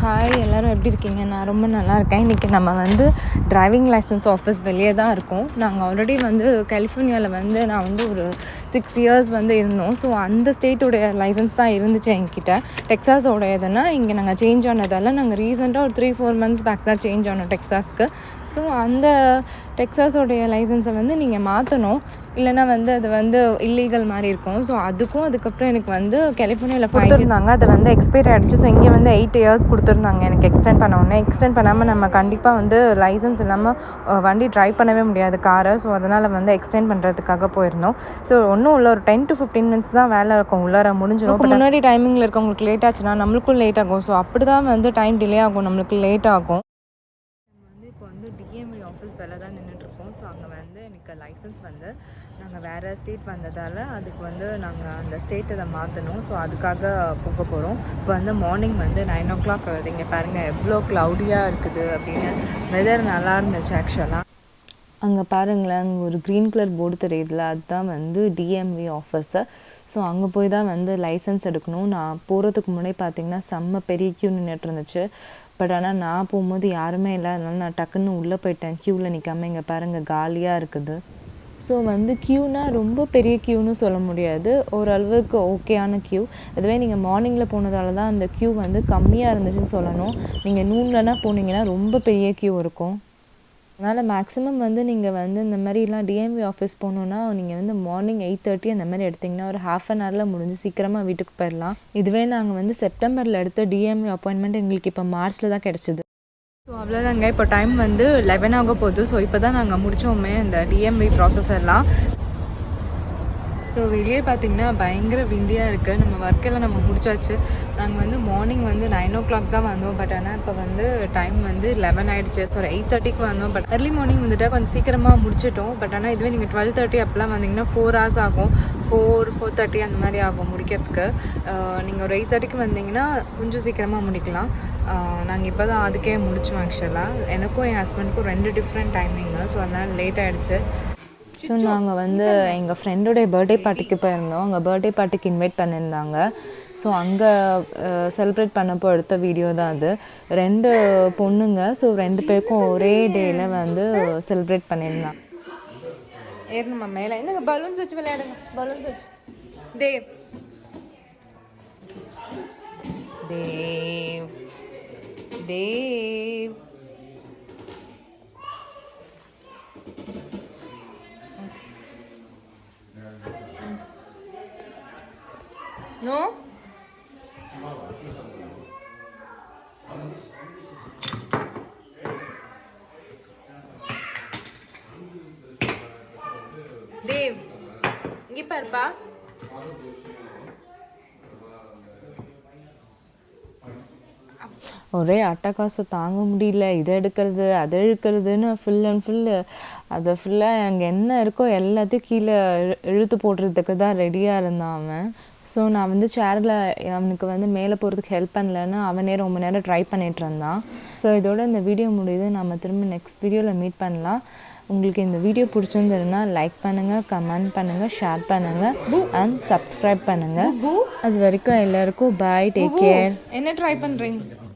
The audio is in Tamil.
ஹாய் எல்லோரும் எப்படி இருக்கீங்க? நான் ரொம்ப நல்லா இருக்கேன். இன்றைக்கி நம்ம வந்து டிரைவிங் லைசன்ஸ் ஆஃபீஸ் வெளியே தான் இருக்கோம். நாங்கள் ஆல்ரெடி வந்து கலிஃபோர்னியாவில் வந்து நான் வந்து ஒரு 6 இயர்ஸ் வந்து இருந்தோம். ஸோ அந்த ஸ்டேட்டுடைய லைசன்ஸ் தான் இருந்துச்சு என்கிட்ட. டெக்ஸாஸோடையதுன்னா இங்கே நாங்கள் சேஞ்ச் ஆனதால் நாங்கள் ரீசெண்டாக ஒரு 3-4 months பேக் தான் சேஞ்ச் ஆனோம் டெக்ஸாஸ்க்கு. ஸோ அந்த டெக்ஸாஸோடைய லைசன்ஸை வந்து நீங்கள் மாற்றணும், இல்லைனா வந்து அது வந்து இல்லீகல் மாதிரி இருக்கும். ஸோ அதுக்கும் அதுக்கப்புறம் எனக்கு வந்து கலிஃபோர்னியாவில் கொடுத்துருந்தாங்க, அதை வந்து எக்ஸ்பைரி ஆகிடுச்சு. ஸோ இங்கே வந்து 8 years கொடுத்துருந்தாங்க எனக்கு எக்ஸ்டெண்ட் பண்ணோன்னே. எக்ஸ்டெண்ட் பண்ணாமல் நம்ம கண்டிப்பாக வந்து லைசன்ஸ் இல்லாமல் வண்டி ட்ரைவ் பண்ணவே முடியாது காரை. ஸோ அதனால் வந்து எக்ஸ்டெண்ட் பண்ணுறதுக்காக போயிருந்தோம். ஸோ ஒன்றும் உள்ள ஒரு 10 to 15 minutes தான் வேலை இருக்கும், உள்ளார முடிஞ்சிடும். இப்போ முன்னாடி டைமிங்கில் இருக்கவங்களுக்கு லேட் ஆச்சுன்னா நம்மளுக்கும் லேட் ஆகும். ஸோ அப்படி தான் வந்து டைம் டிலே ஆகும், நம்மளுக்கு லேட் ஆகும். இப்போ வந்து டிஎம்வி ஆஃபீஸ் வேலை தான் நின்றுட்டுருக்கோம். ஸோ அங்கே வந்து எனக்கு லைசன்ஸ் வந்து நாங்கள் வேறு ஸ்டேட் வந்ததால் அதுக்கு வந்து நாங்கள் அந்த ஸ்டேட் அதை மாற்றணும். ஸோ அதுக்காக போக போகிறோம். இப்போ வந்து மார்னிங் வந்து 9 o'clock ஆகுது. இங்கே பாருங்கள் எவ்வளோ க்ளவுடியாக இருக்குது அப்படின்னு. வெதர் நல்லா இருந்துச்சு ஆக்சுவலாக. அங்கே பாருங்களேன், அங்கே ஒரு க்ரீன் கலர் போர்டு தெரியுதுல, அதுதான் வந்து டிஎம்வி ஆஃபீஸு. ஸோ அங்கே போய் தான் வந்து லைசன்ஸ் எடுக்கணும். நான் போகிறதுக்கு முன்னாடி பார்த்திங்கன்னா செம்ம பெரிய க்யூ நின்றுட்டு இருந்துச்சு. பட் ஆனால் நான் போகும்போது யாருமே இல்லை, அதனால நான் டக்குன்னு உள்ளே போயிட்டேன். க்யூவில் நிற்காமல். இங்கே பாருங்கள் காலியாக இருக்குது. ஸோ வந்து க்யூனா ரொம்ப பெரிய க்யூன்னு சொல்ல முடியாது, ஓரளவுக்கு ஓகேயான க்யூ. அதுவே நீங்கள் மார்னிங்கில் போனதால தான் அந்த க்யூ வந்து கம்மியாக இருந்துச்சுன்னு சொல்லணும். நீங்கள் நூன்லனா போனீங்கன்னா ரொம்ப பெரிய க்யூ இருக்கும். அதனால் மேக்ஸிமம் வந்து நீங்கள் வந்து இந்த மாதிரிலாம் டிஎம்வி ஆஃபீஸ் போகணுன்னா நீங்கள் வந்து மார்னிங் 8:30 அந்த மாதிரி எடுத்திங்கன்னா ஒரு ½ an hour முடிஞ்சு சீக்கிரமாக வீட்டுக்கு போயிடலாம். இதுவே நாங்கள் வந்து செப்டம்பரில் எடுத்த டிஎம்வி அப்பாயின்மெண்ட் எங்களுக்கு இப்போ மார்ச்சில் தான் கிடச்சிது. ஸோ அவ்வளோதாங்க, இப்போ டைம் வந்து 11 ஆக போகுது. ஸோ இப்போ தான் நாங்கள் முடித்தோமே இந்த டிஎம்வி ப்ராசஸ் எல்லாம். ஸோ வெளியே பார்த்திங்கன்னா பயங்கர விண்டியாக இருக்குது. நம்ம ஒர்க்கெல்லாம் நம்ம முடிச்சாச்சு. நாங்கள் வந்து மார்னிங் வந்து 9 o'clock தான் வந்தோம். பட் ஆனால் இப்போ வந்து டைம் வந்து 11 ஆகிடுச்சு. ஸோ 8:30க்கு வந்தோம். பட் early morning வந்துட்டால் கொஞ்சம் சீக்கிரமாக முடிச்சிட்டோம். பட் ஆனால் இதுவே நீங்கள் 12:30 அப்போலாம் வந்தீங்கன்னா 4 hours ஆகும். 4-4:30 அந்த மாதிரி ஆகும் முடிக்கிறதுக்கு. நீங்கள் ஒரு 8:30க்கு வந்தீங்கன்னா கொஞ்சம் சீக்கிரமாக முடிக்கலாம். நாங்கள் இப்போ தான் அதுக்கே முடித்தோம் ஆக்சுவலாக. எனக்கும் என் ஹஸ்பண்டுக்கும் 2 different டைமிங்கு. ஸோ அதனால் லேட் ஆகிடுச்சு. ஸோ நாங்கள் வந்து எங்கள் ஃப்ரெண்டோடைய பர்த்டே பார்ட்டிக்கு போயிருந்தோம். அங்கே பர்த்டே பார்ட்டிக்கு இன்வைட் பண்ணியிருந்தாங்க. ஸோ அங்கே செலிப்ரேட் பண்ணப்போ எடுத்த வீடியோ தான் அது. 2 பொண்ணுங்க. ஸோ 2 பேருக்கும் ஒரே டேயில் வந்து செலிப்ரேட் பண்ணியிருந்தாங்க. ஏறணுமா மேலே? இந்த பலூன்ஸ் வச்சு விளையாடுங்க. பலூன்ஸ் வச்சு தேவ் தேவ் தேவ் No? Dave, இங்கே பாருப்பா. ஒரே அட்டகாசம் தாங்க முடியல. இதை எடுக்கிறது அதை இழுக்கிறதுன்னு ஃபுல் அண்ட் ஃபுல்லு அதை ஃபுல்லாக அங்கே என்ன இருக்கோ எல்லாத்தையும் கீழே இழுத்து போடுறதுக்கு தான் ரெடியாக இருந்தான் அவன். ஸோ நான் வந்து சேரில் அவனுக்கு வந்து மேலே போகிறதுக்கு ஹெல்ப் பண்ணலன்னு அவனே ரொம்ப நேரம் ட்ரை பண்ணிகிட்டு இருந்தான். ஸோ இதோட இந்த வீடியோ முடியுது. நம்ம திரும்ப நெக்ஸ்ட் வீடியோவில் மீட் பண்ணலாம். உங்களுக்கு இந்த வீடியோ பிடிச்சிருந்ததுன்னா லைக் பண்ணுங்கள், கமெண்ட் பண்ணுங்கள், ஷேர் பண்ணுங்கள் அண்ட் சப்ஸ்கிரைப் பண்ணுங்கள். அது வரைக்கும் எல்லாருக்கும் பாய், டேக் கேர். என்ன ட்ரை பண்ணுறீங்க?